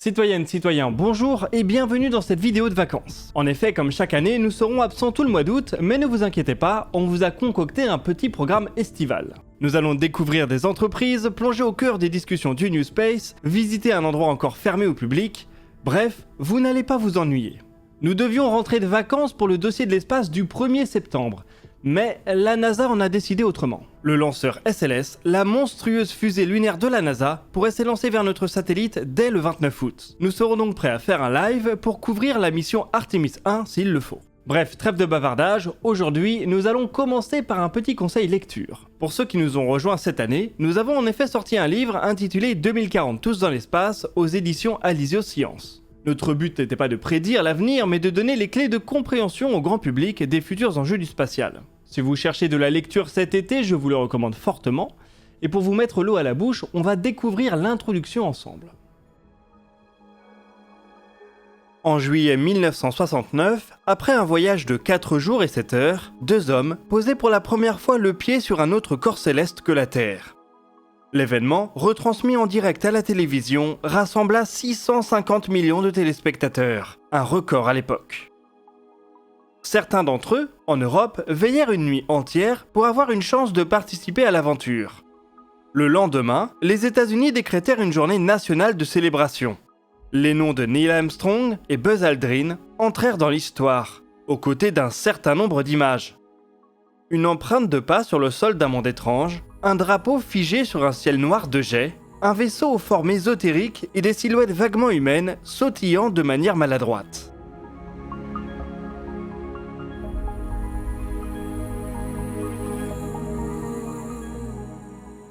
Citoyennes, citoyens, bonjour et bienvenue dans cette vidéo de vacances. En effet, comme chaque année, nous serons absents tout le mois d'août, mais ne vous inquiétez pas, on vous a concocté un petit programme estival. Nous allons découvrir des entreprises, plonger au cœur des discussions du New Space, visiter un endroit encore fermé au public, bref, vous n'allez pas vous ennuyer. Nous devions rentrer de vacances pour le dossier de l'espace du 1er septembre, mais la NASA en a décidé autrement. Le lanceur SLS, la monstrueuse fusée lunaire de la NASA, pourrait s'élancer vers notre satellite dès le 29 août. Nous serons donc prêts à faire un live pour couvrir la mission Artemis 1 s'il le faut. Bref, trêve de bavardage, aujourd'hui nous allons commencer par un petit conseil lecture. Pour ceux qui nous ont rejoints cette année, nous avons en effet sorti un livre intitulé 2040 tous dans l'espace aux éditions Alizio Science. Notre but n'était pas de prédire l'avenir, mais de donner les clés de compréhension au grand public des futurs enjeux du spatial. Si vous cherchez de la lecture cet été, je vous le recommande fortement. Et pour vous mettre l'eau à la bouche, on va découvrir l'introduction ensemble. En juillet 1969, après un voyage de 4 jours et 7 heures, 2 hommes posaient pour la première fois le pied sur un autre corps céleste que la Terre. L'événement, retransmis en direct à la télévision, rassembla 650 millions de téléspectateurs, un record à l'époque. Certains d'entre eux, en Europe, veillèrent une nuit entière pour avoir une chance de participer à l'aventure. Le lendemain, les États-Unis décrétèrent une journée nationale de célébration. Les noms de Neil Armstrong et Buzz Aldrin entrèrent dans l'histoire, aux côtés d'un certain nombre d'images. Une empreinte de pas sur le sol d'un monde étrange, un drapeau figé sur un ciel noir de jets, un vaisseau aux formes ésotériques et des silhouettes vaguement humaines sautillant de manière maladroite.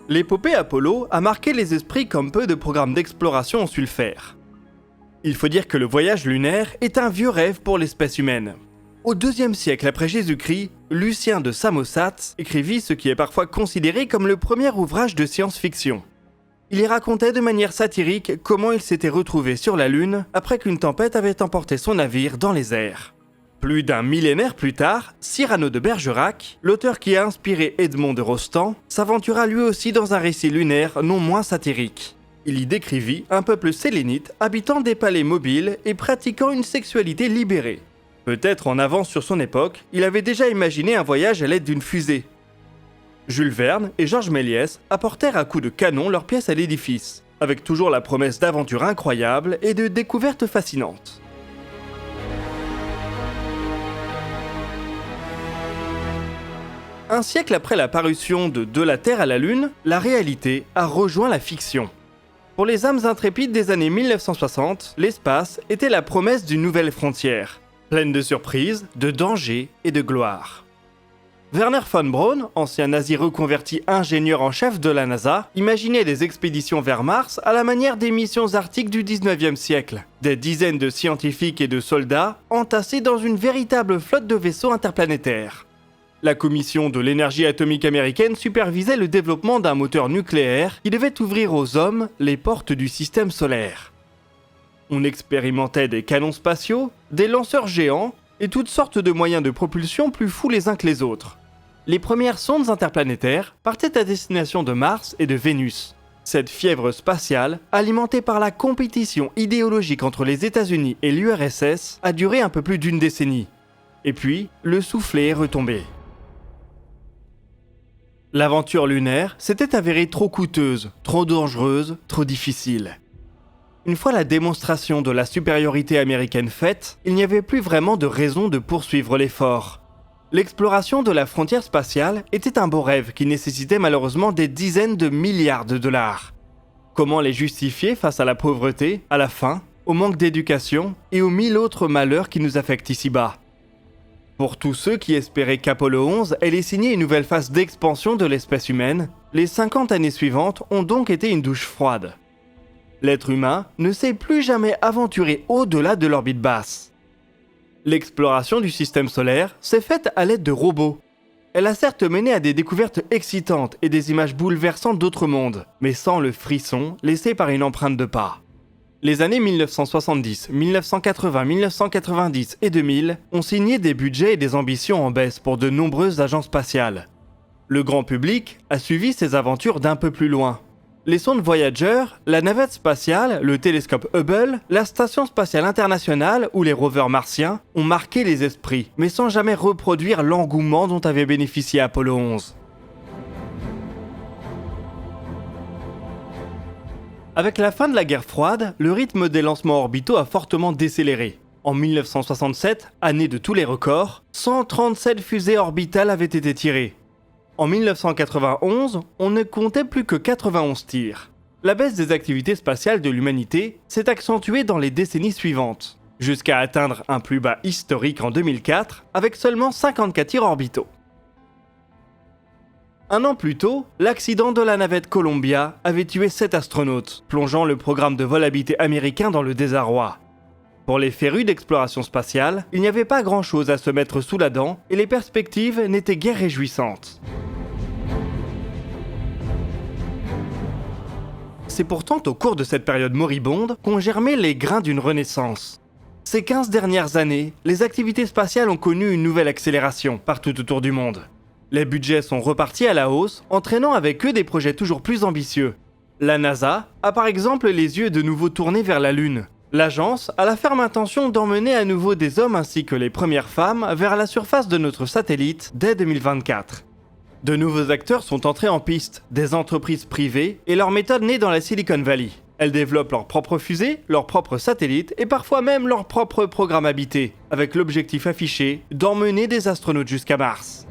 L'épopée Apollo a marqué les esprits comme peu de programmes d'exploration ont su le faire. Il faut dire que le voyage lunaire est un vieux rêve pour l'espèce humaine. Au IIe siècle après Jésus-Christ, Lucien de Samosate écrivit ce qui est parfois considéré comme le premier ouvrage de science-fiction. Il y racontait de manière satirique comment il s'était retrouvé sur la Lune après qu'une tempête avait emporté son navire dans les airs. Plus d'un millénaire plus tard, Cyrano de Bergerac, l'auteur qui a inspiré Edmond de Rostand, s'aventura lui aussi dans un récit lunaire non moins satirique. Il y décrivit un peuple sélénite habitant des palais mobiles et pratiquant une sexualité libérée. Peut-être en avance sur son époque, il avait déjà imaginé un voyage à l'aide d'une fusée. Jules Verne et Georges Méliès apportèrent à coups de canon leurs pièces à l'édifice, avec toujours la promesse d'aventures incroyables et de découvertes fascinantes. Un siècle après la parution de la Terre à la Lune, la réalité a rejoint la fiction. Pour les âmes intrépides des années 1960, l'espace était la promesse d'une nouvelle frontière, pleine de surprises, de dangers et de gloire. Werner von Braun, ancien nazi reconverti ingénieur en chef de la NASA, imaginait des expéditions vers Mars à la manière des missions arctiques du 19e siècle. Des dizaines de scientifiques et de soldats entassés dans une véritable flotte de vaisseaux interplanétaires. La Commission de l'énergie atomique américaine supervisait le développement d'un moteur nucléaire qui devait ouvrir aux hommes les portes du système solaire. On expérimentait des canons spatiaux, des lanceurs géants et toutes sortes de moyens de propulsion plus fous les uns que les autres. Les premières sondes interplanétaires partaient à destination de Mars et de Vénus. Cette fièvre spatiale, alimentée par la compétition idéologique entre les États-Unis et l'URSS, a duré un peu plus d'une décennie. Et puis, le soufflet est retombé. L'aventure lunaire s'était avérée trop coûteuse, trop dangereuse, trop difficile. Une fois la démonstration de la supériorité américaine faite, il n'y avait plus vraiment de raison de poursuivre l'effort. L'exploration de la frontière spatiale était un beau rêve qui nécessitait malheureusement des dizaines de milliards de dollars. Comment les justifier face à la pauvreté, à la faim, au manque d'éducation et aux 1000 autres malheurs qui nous affectent ici-bas ? Pour tous ceux qui espéraient qu'Apollo 11 allait signer une nouvelle phase d'expansion de l'espèce humaine, les 50 années suivantes ont donc été une douche froide. L'être humain ne s'est plus jamais aventuré au-delà de l'orbite basse. L'exploration du système solaire s'est faite à l'aide de robots. Elle a certes mené à des découvertes excitantes et des images bouleversantes d'autres mondes, mais sans le frisson laissé par une empreinte de pas. Les années 1970, 1980, 1990 et 2000 ont signé des budgets et des ambitions en baisse pour de nombreuses agences spatiales. Le grand public a suivi ces aventures d'un peu plus loin. Les sondes Voyager, la navette spatiale, le télescope Hubble, la station spatiale internationale ou les rovers martiens ont marqué les esprits, mais sans jamais reproduire l'engouement dont avait bénéficié Apollo 11. Avec la fin de la guerre froide, le rythme des lancements orbitaux a fortement décéléré. En 1967, année de tous les records, 137 fusées orbitales avaient été tirées. En 1991, on ne comptait plus que 91 tirs. La baisse des activités spatiales de l'humanité s'est accentuée dans les décennies suivantes, jusqu'à atteindre un plus bas historique en 2004 avec seulement 54 tirs orbitaux. Un an plus tôt, l'accident de la navette Columbia avait tué 7 astronautes, plongeant le programme de vol habité américain dans le désarroi. Pour les férus d'exploration spatiale, il n'y avait pas grand-chose à se mettre sous la dent et les perspectives n'étaient guère réjouissantes. C'est pourtant au cours de cette période moribonde qu'ont germé les grains d'une renaissance. Ces 15 dernières années, les activités spatiales ont connu une nouvelle accélération partout autour du monde. Les budgets sont repartis à la hausse, entraînant avec eux des projets toujours plus ambitieux. La NASA a par exemple les yeux de nouveau tournés vers la Lune. L'agence a la ferme intention d'emmener à nouveau des hommes ainsi que les premières femmes vers la surface de notre satellite dès 2024. De nouveaux acteurs sont entrés en piste, des entreprises privées et leurs méthodes nées dans la Silicon Valley. Elles développent leurs propres fusées, leurs propres satellites et parfois même leurs propres programmes habités, avec l'objectif affiché d'emmener des astronautes jusqu'à Mars.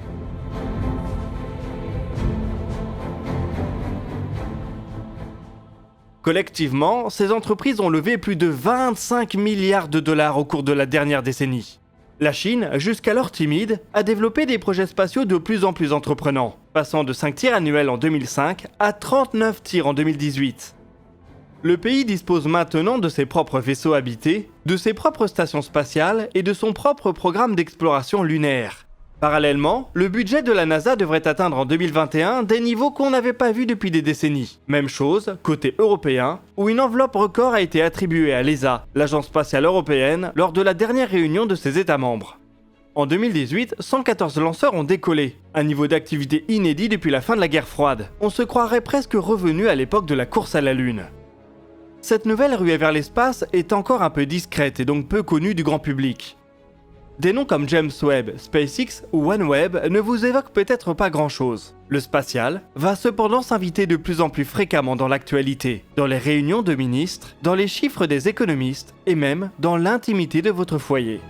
Collectivement, ces entreprises ont levé plus de 25 milliards de dollars au cours de la dernière décennie. La Chine, jusqu'alors timide, a développé des projets spatiaux de plus en plus entreprenants, passant de 5 tirs annuels en 2005 à 39 tirs en 2018. Le pays dispose maintenant de ses propres vaisseaux habités, de ses propres stations spatiales et de son propre programme d'exploration lunaire. Parallèlement, le budget de la NASA devrait atteindre en 2021 des niveaux qu'on n'avait pas vus depuis des décennies. Même chose côté européen, où une enveloppe record a été attribuée à l'ESA, l'agence spatiale européenne, lors de la dernière réunion de ses États membres. En 2018, 114 lanceurs ont décollé, un niveau d'activité inédit depuis la fin de la guerre froide. On se croirait presque revenu à l'époque de la course à la Lune. Cette nouvelle ruée vers l'espace est encore un peu discrète et donc peu connue du grand public. Des noms comme James Webb, SpaceX ou OneWeb ne vous évoquent peut-être pas grand-chose. Le spatial va cependant s'inviter de plus en plus fréquemment dans l'actualité, dans les réunions de ministres, dans les chiffres des économistes et même dans l'intimité de votre foyer.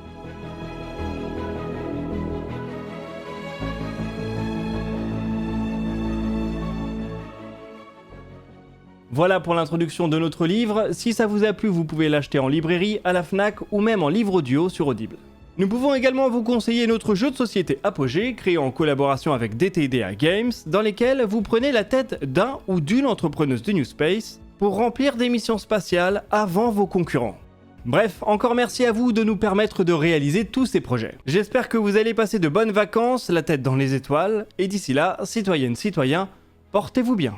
Voilà pour l'introduction de notre livre. Si ça vous a plu, vous pouvez l'acheter en librairie, à la Fnac ou même en livre audio sur Audible. Nous pouvons également vous conseiller notre jeu de société Apogée, créé en collaboration avec DTDA Games, dans lesquels vous prenez la tête d'un ou d'une entrepreneuse de New Space pour remplir des missions spatiales avant vos concurrents. Bref, encore merci à vous de nous permettre de réaliser tous ces projets. J'espère que vous allez passer de bonnes vacances, la tête dans les étoiles, et d'ici là, citoyennes, citoyens, portez-vous bien.